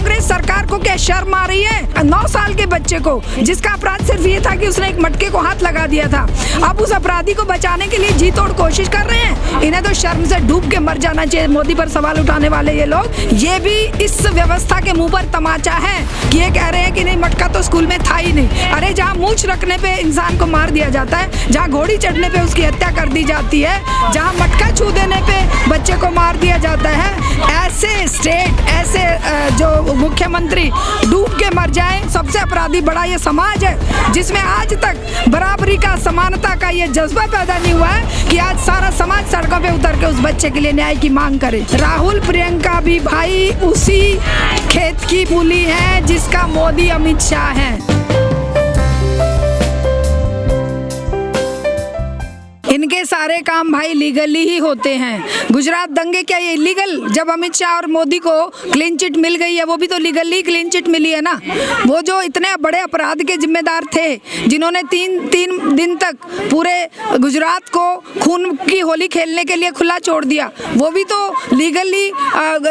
कांग्रेस सरकार को क्या शर्म आ रही है? 9 साल के बच्चे को, जिसका अपराध सिर्फ ये था कि उसने एक मटके को हाथ लगा दिया था, अब उस अपराधी को बचाने के लिए जी तोड़ कोशिश कर रहे हैं। इन्हें तो शर्म से डूब के मर जाना चाहिए। मोदी पर सवाल उठाने वाले ये लोग, ये भी इस व्यवस्था के मुंह पर तमाचा है कि ये कह रहे हैं कि नहीं, मटका तो स्कूल में था ही नहीं। अरे जहाँ मूंछ रखने पे इंसान को मार दिया जाता है, जहाँ घोड़ी चढ़ने पे उसकी हत्या कर दी जाती है, जहाँ मटका छू देने पे बच्चे को मार दिया जाता है, ऐसे स्टेट, ऐसे जो मुख्यमंत्री डूब के मर जाए, सबसे अपराधी बड़ा ये समाज है जिसमें आज तक बराबरी का, समानता का ये जज्बा पैदा नहीं हुआ है कि आज सारा समाज सड़कों पे उतर के उस बच्चे के लिए न्याय की मांग करे। राहुल प्रियंका भी भाई उसी खेत की मूली है जिसका मोदी अमित शाह है। इनके सारे काम भाई लीगली ही होते हैं। गुजरात दंगे क्या ये इलीगल? जब अमित शाह और मोदी को क्लीन चिट मिल गई है, वो भी तो लीगली क्लीन चिट मिली है ना। वो जो इतने बड़े अपराध के जिम्मेदार थे, जिन्होंने तीन दिन तक पूरे गुजरात को खून की होली खेलने के लिए खुला छोड़ दिया, वो भी तो लीगली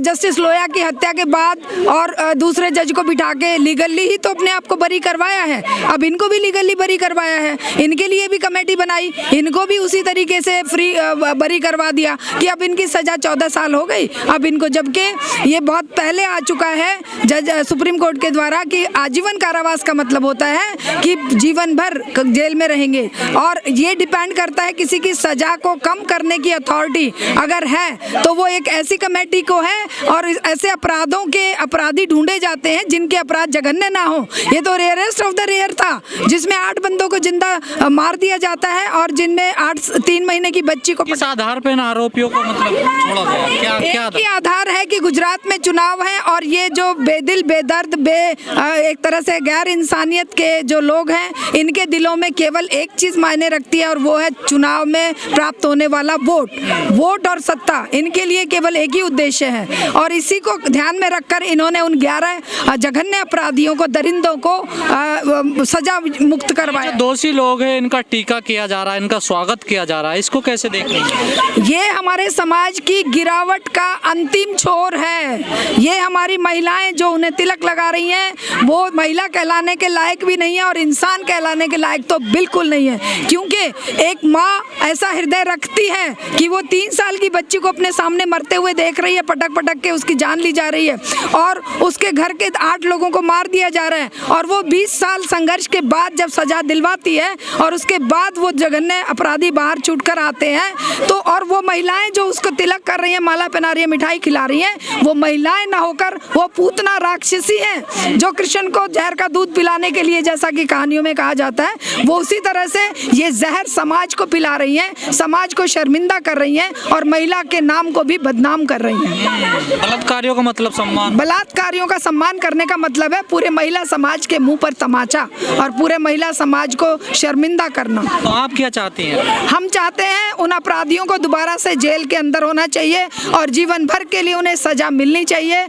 जस्टिस लोया की हत्या के बाद और दूसरे जज को बिठा के लीगली ही तो अपने आप को बरी करवाया है। अब इनको भी लीगली बरी करवाया है, इनके लिए भी कमेटी बनाई, इनको भी उसी तरीके से फ्री बरी करवा दिया कि अब इनकी सजा 14 साल हो गई। अब इनको, जबकि ये बहुत पहले आ चुका है जज सुप्रीम कोर्ट के द्वारा कि आजीवन कारावास का मतलब होता है कि जीवन भर जेल में रहेंगे, और ये डिपेंड करता है किसी की सजा को कम करने की अथॉरिटी अगर है तो वो एक ऐसी कमेटी को है, और ऐसे अपराधों के अपराधी ढूंढे जाते हैं जिनके अपराध जघन्य ना हो। ये तो रेयरेस्ट ऑफ द रेयर था जिसमें 8 बंदों को जिंदा मार दिया जाता है और जिनमें 3 महीने की बच्ची को। किस आधार पे आरोपियों को मतलब छोड़ा गया? क्या एक ही आधार है कि गुजरात में चुनाव है, और ये जो बेदिल, बेदर्द, एक तरह से गैर इंसानियत के जो लोग हैं, इनके दिलों में केवल एक चीज मायने रखती है, और वो है चुनाव में प्राप्त होने वाला वोट और सत्ता। इनके लिए केवल एक ही उद्देश्य है, और इसी को ध्यान में रखकर इन्होंने उन 11 जघन्य अपराधियों को, दरिंदों को सजा मुक्त करवाया। दोषी लोग हैं, इनका टीका किया जा रहा है, इनका स्वागत किया जा रहा है, इसको कैसे देख रहे हैं? ये हमारे समाज की गिरावट का अंतिम छोर है। ये हमारी महिलाएं जो उन्हें तिलक लगा रही हैं, वो महिला कहलाने के लायक भी नहीं है और इंसान कहलाने के लायक तो बिल्कुल नहीं है, क्योंकि एक माँ ऐसा हृदय रखती है कि वो 3 साल की बच्ची को अपने सामने मरते हुए देख रही है, पटक पटक के उसकी जान ली जा रही है, और उसके घर के 8 लोगों को मार दिया जा रहा है, और वो 20 साल संघर्ष के बाद जब सजा दिलवाती है और उसके बाद वो जघन्य अपराधी बाहर छूट कर आते हैं, तो और वो महिलाएं जो उसको तिलक कर रही हैं, माला पहना रही है, मिठाई खिला रही हैं, वो महिलाएं ना होकर वो पूतना राक्षसी हैं जो कृष्ण को जहर का दूध पिलाने के लिए, जैसा कि कहानियों में कहा जाता है, वो उसी तरह से ये जहर समाज को पिला रही हैं, समाज को शर्मिंदा कर रही हैं और महिला के नाम को भी बदनाम कर रही हैं। बलात्कारियों का मतलब सम्मान, बलात्कारियों का सम्मान करने का मतलब है पूरे महिला समाज के मुंह पर तमाचा और पूरे महिला समाज को शर्मिंदा करना। तो आप क्या चाहती हैं? हम चाहते हैं उन अपराधियों को दोबारा से जेल के अंदर होना चाहिए और जीवन भर के लिए उन्हें सजा मिलनी चाहिए।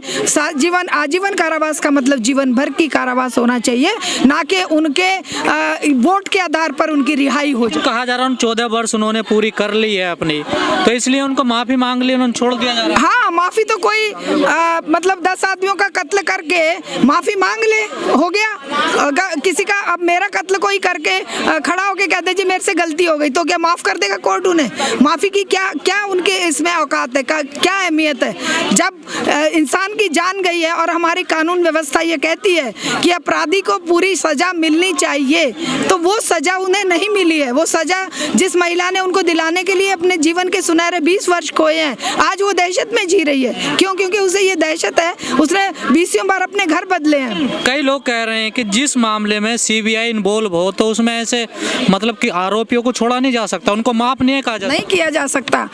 आजीवन कारावास का मतलब जीवन भर की कारावास होना चाहिए, ना कि उनके वोट के आधार पर उनकी रिहाई हो जाए। कहा जा रहा है 14 वर्ष उन्होंने पूरी कर ली है अपनी, तो इसलिए उनको माफी मांग ली, उन्होंने छोड़ दिया जा रहा है। हाँ, माफी तो कोई मतलब 10 आदमियों का कत्ल करके माफी मांग ले, हो गया। किसी का, अब मेरा कत्ल कोई करके खड़ा होके कहते जी मेरे से गलती हो गई, तो क्या माफ कर देगा कोर्ट उन्हें? माफी की क्या उनके इसमें औकात है, क्या अहमियत है? जब इंसान की जान गई है और हमारी कानून व्यवस्था ये कहती है कि अपराधी को पूरी सजा मिलनी चाहिए, तो वो सजा उन्हें नहीं मिली है। वो सजा जिस महिला ने उनको दिलाने के लिए अपने जीवन के सुनहरे 20 वर्ष खोए हैं, आज वो दहशत में जी रही है। क्यों? क्योंकि उसे ये दहशत है, उसने 20 बार अपने घर बदले हैं। कई लोग कह रहे हैं कि जिस मामले में सीबीआई इन्वॉल्व हो तो उसमें ऐसे मतलब कि आरोपियों को छोड़ा नहीं जा सकता, उनको माफ नहीं कहा जा नहीं किया जा सकता।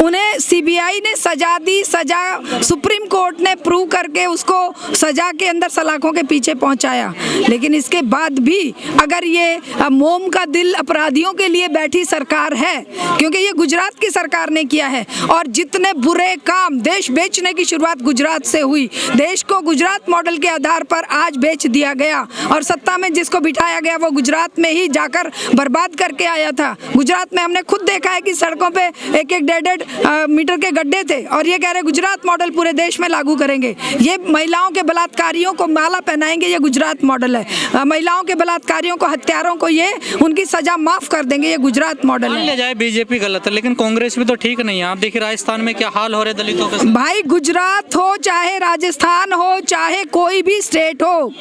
उन्हें सीबीआई ने सजा दी, सजा सुप्रीम कोर्ट ने प्रूव करके उसको सजा के अंदर सलाखों के पीछे पहुंचाया, लेकिन इसके बाद भी अगर ये मोम का दिल अपराधियों के लिए बैठी सरकार है, क्योंकि ये गुजरात की सरकार ने किया है, और जितने बुरे काम, देश बेचने की शुरुआत गुजरात से हुई, देश को गुजरात मॉडल के आधार पर आज बेच दिया गया, और सत्ता में जिसको बिठाया गया वो गुजरात में ही जाकर बर्बाद करके आया था। गुजरात गुजरात में हमने खुद देखा है कि सड़कों पे एक एक 1.5 मीटर के गड्ढे थे, और ये कह रहे गुजरात मॉडल पूरे देश में लागू करेंगे। ये महिलाओं के बलात्कारियों को माला पहनाएंगे, ये गुजरात मॉडल है। महिलाओं के बलात्कारियों को, हत्यारों को ये उनकी सजा माफ कर देंगे, ये गुजरात मॉडल है। ले जाए बीजेपी गलत है, लेकिन कांग्रेस भी तो ठीक नहीं है। आप देखिए राजस्थान में क्या हाल हो रहे दलितों के साथ। भाई गुजरात हो चाहे राजस्थान हो चाहे कोई भी स्टेट हो,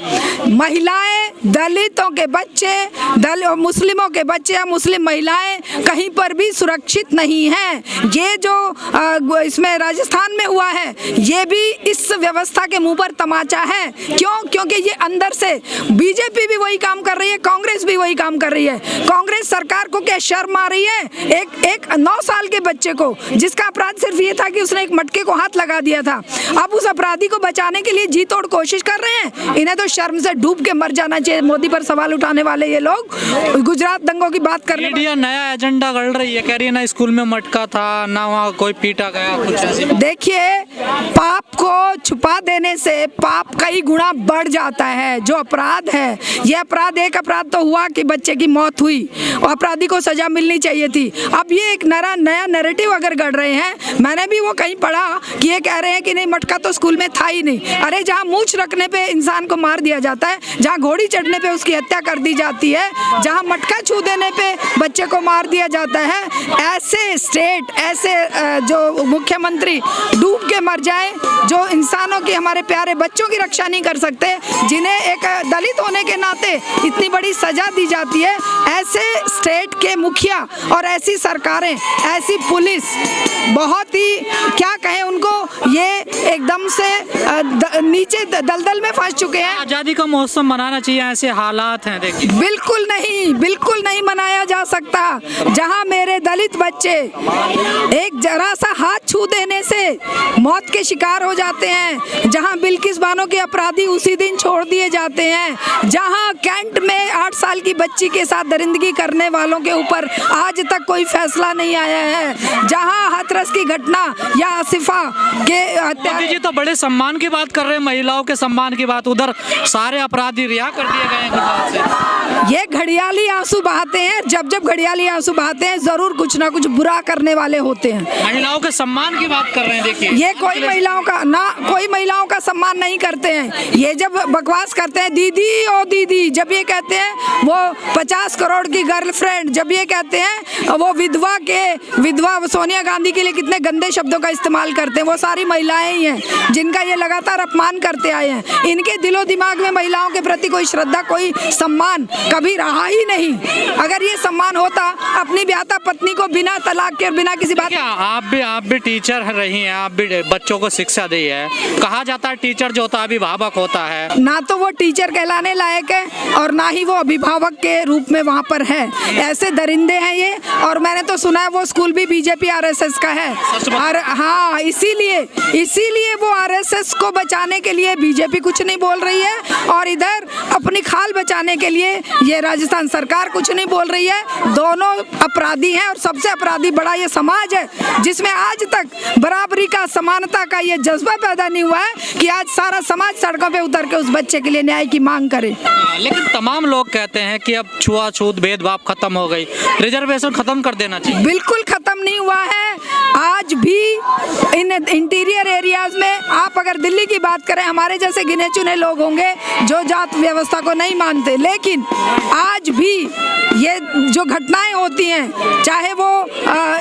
महिलाएं, दलितों के बच्चे, मुस्लिमों के बच्चे या मुस्लिम महिलाएं कहीं पर भी सुरक्षित नहीं हैं। ये जो इसमें राजस्थान में हुआ है, ये भी इस व्यवस्था के मुंह पर तमाचा है। क्यों? क्योंकि ये अंदर से बीजेपी भी वही काम कर रही है, कांग्रेस भी वही काम कर रही है। कांग्रेस सरकार को क्या शर्म आ रही है? एक 9 साल के बच्चे को, जिसका अपराध सिर्फ ये था कि उसने एक मटके को हाथ लगा दिया था, अब उस अपराधी को बचाने के लिए जी तोड़ कोशिश कर रहे हैं। इन्हें तो शर्म से डूब के मर जाना चाहिए। मोदी पर सवाल उठाने वाले ये लोग गुजरात दंगों की बात करने मीडिया नया एजेंडा गढ़ रही है, कह रही है ना स्कूल में मटका था, ना वहाँ कोई पीटा गया, कुछ ऐसी। देखिए, पाप को छुपा देने से पाप कई गुना बढ़ जाता है। जो अपराध है, ये अपराध, एक अपराध तो हुआ कि बच्चे की मौत हुई और अपराधी को सजा मिलनी चाहिए थी। अब ये एक नया नैरेटिव अगर गढ़ रहे हैं, मैंने भी वो कहीं पढ़ा कि ये कह रहे हैं कि नहीं मटका तो स्कूल में था ही नहीं। अरे जहाँ मूंछ रखने पे इंसान को मार दिया जाता है, जहाँ घोड़ी चढ़ने पे उसकी हत्या कर दी जाती है, जहाँ मटका छू देने पे बच्चे को मार दिया जाता है, ऐसे स्टेट, ऐसे जो मुख्यमंत्री डूब के मर जाए, जो इंसानों की, हमारे प्यारे बच्चों की रक्षा नहीं कर सकते, जिन्हें एक दलित होने के नाते इतनी बड़ी सजा दी जाती है, ऐसे स्टेट के मुखिया और ऐसी सरकारें, ऐसी पुलिस, बहुत ही क्या कहें उनको, ये एकदम से नीचे दलदल में फंस चुके हैं। आजादी का महोत्सव मनाना चाहिए, ऐसे हालात हैं देखिए। बिल्कुल नहीं, बिल्कुल नहीं मनाया जा सकता। जहां मेरे दलित बच्चे एक जरा सा हाथ छू देने से मौत के शिकार हो जाते हैं, जहां बिल्किस बानो के अपराधी उसी दिन छोड़ दिए जाते हैं, जहां कैंट में 8 साल की बच्ची के साथ दरिंदगी करने वालों के ऊपर आज तक कोई फैसला नहीं आया है, जहां हाथरस की घटना या आसिफा के मोदी जी तो बड़े सम्मान की बात कर रहे हैं, महिलाओं के सम्मान की बात, उधर सारे अपराधी रिहा कर दिए गए हैं गुजरात से। ये घड़ियाली आंसू बहाते हैं। जब जब घड़ियाली आंसू बहाते हैं, जरूर कुछ ना कुछ बुरा करने वाले होते हैं। महिलाओं के सम्मान की बात कर रहे हैं, देखिए ये कोई महिलाओं का सम्मान नहीं करते हैं। ये जब बकवास करते हैं, दीदी ओ दीदी, जब ये कहते हैं वो 50 करोड़ की गर्लफ्रेंड, जब ये कहते हैं वो विधवा सोनिया गांधी के लिए कितने गंदे शब्दों का इस्तेमाल करते हैं, वो सारी महिलाएं ही हैं जिनका ये लगातार अपमान करते आए हैं। इनके दिलो दिमाग में महिलाओं के प्रति कोई श्रद्धा, कोई सम्मान कभी रहा ही नहीं। अगर ये सम्मान होता, अपनी ब्याहता पत्नी को बिना तलाक के और बिना किसी बात। आप भी टीचर रही हैं, आप भी बच्चों को शिक्षा दी है। कहा जाता है टीचर जो होता है अभिभावक होता है, ना तो वो टीचर कहलाने लायक है और ना ही वो अभिभावक के रूप में वहाँ पर है। ऐसे दरिंदे हैं ये। और मैंने तो सुना है वो स्कूल भी बीजेपी आरएसएस का है। और हाँ, इसीलिए वो आरएसएस को बचाने के लिए बीजेपी कुछ नहीं बोल रही है, और इधर अपनी खाल बचाने के लिए ये राजस्थान सरकार कुछ नहीं बोल रही है। दोनों अपराधी हैं, और सबसे अपराधी बड़ा ये समाज है, जिसमें आज तक बराबरी का, समानता का ये जज्बा पैदा नहीं हुआ है कि आज सारा समाज सड़कों पे उतर के उस बच्चे के लिए न्याय की मांग करे। लेकिन तमाम लोग कहते हैं कि अब छुआछूत, भेदभाव खत्म हो गई, रिजर्वेशन खत्म कर देना चाहिए। बिल्कुल खत्म नहीं हुआ है। आज भी इन इंटीरियर एरियाज में, आप अगर दिल्ली की बात करें, हमारे जैसे गिने चुने लोग होंगे जो जात व्यवस्था को नहीं मानते, लेकिन आज भी ये जो घटनाएं होती हैं, चाहे वो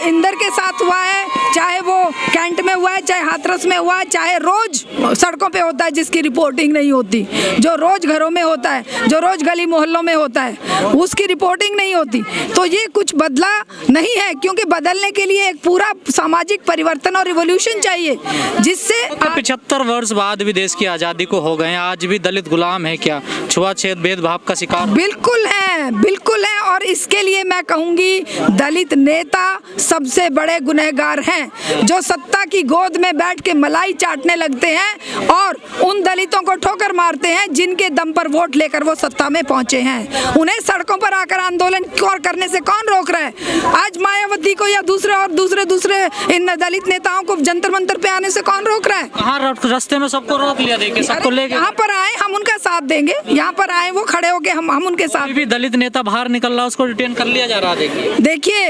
इंदर के साथ हुआ है, चाहे वो कैंट में हुआ है, चाहे हाथरस में हुआ है, चाहे रोज सड़कों पे होता है जिसकी रिपोर्टिंग नहीं होती, जो रोज घरों में होता है, जो रोज गली मोहल्लों में होता है, उसकी रिपोर्टिंग नहीं होती। तो ये कुछ बदला नहीं है, क्योंकि बदलने के लिए एक पूरा सामाजिक परिवर्तन और रिवॉल्यूशन चाहिए, जिससे 75 वर्ष बाद भी देश की आज़ादी को हो गए, आज भी दलित गुलाम है क्या, छुआछूत भेदभाव का शिकार? बिल्कुल है, बिल्कुल है। और इसके लिए मैं कहूंगी दलित नेता सबसे बड़े गुनहगार हैं, जो सत्ता की गोद में बैठ के मलाई चाटने लगते हैं और उन दलितों को ठोकर मारते हैं जिनके दम पर वोट लेकर वो सत्ता में पहुंचे हैं। उन्हें सड़कों पर आकर आंदोलन करने से कौन रोक रहा है? आज मायावती को या दूसरे इन दलित नेताओं को जंतर मंतर पे आने से कौन रोक रहा है? कहाँ रास्ते में सबको रोक लिया, देखिए सबको लेके। यहाँ पर आए, हम उनका साथ देंगे। यहाँ पर आए, वो खड़े होके हम उनके साथ। भी दलित नेता बाहर निकल रहा है उसको रिटेन कर लिया जा रहा है। देखिए,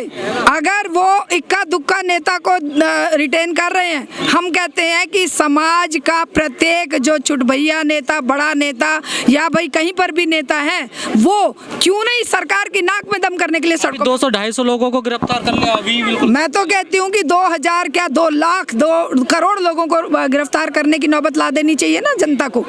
अगर वो इक्का दुक्का नेता को रिटेन कर रहे हैं, हम कहते हैं कि समाज का प्रत्येक जो चुटभैया नेता, बड़ा नेता या भाई कहीं पर भी नेता है, वो क्यों नहीं सरकार की नाक में दम करने के लिए सड़कों 200-250 लोगों को गिरफ्तार कर लिया अभी। बिल्कुल, मैं तो कहती हूँ कि 2000 क्या 2 लाख 2 करोड़ लोगों को गिरफ्तार करने की नौबत ला देनी चाहिए ना जनता को।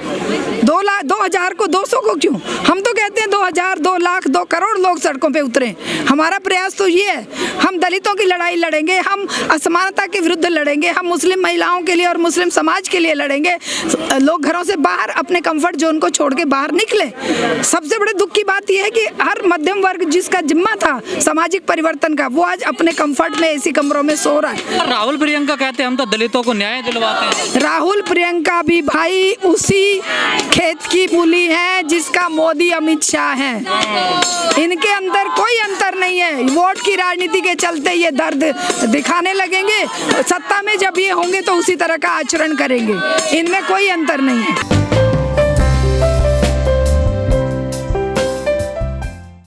2000 को 200 को क्यों? हम तो कहते हैं 2000 2 लाख 2 करोड़ लोग सड़कों पे उतरे। हमारा प्रयास तो ये है, हम दलितों की लड़ाई लड़ेंगे, हम असमानता के विरुद्ध लड़ेंगे, हम मुस्लिम महिलाओं के लिए और मुस्लिम समाज के लिए लड़ेंगे। लोग घरों से बाहर अपने कंफर्ट जोन को छोड़ के बाहर निकले। सबसे बड़े दुख की बात यह है कि हर मध्यम वर्ग जिसका जिम्मा था सामाजिक परिवर्तन का, वो आज अपने कंफर्ट में एसी कमरों में सो रहा है। राहुल प्रियंका कहते हैं हम तो दलितों को न्याय दिलवाते हैं। राहुल प्रियंका भी भाई उसी खेत की मूली है जिसका मोदी अमित शाह है। इनके अंदर कोई अंतर नहीं है। वोट की राजनीति के चलते ये दर्द दिखाने लगेंगे, सत्ता में जब ये होंगे तो उसी तरह का आचरण करेंगे। इनमें कोई अंतर नहीं है।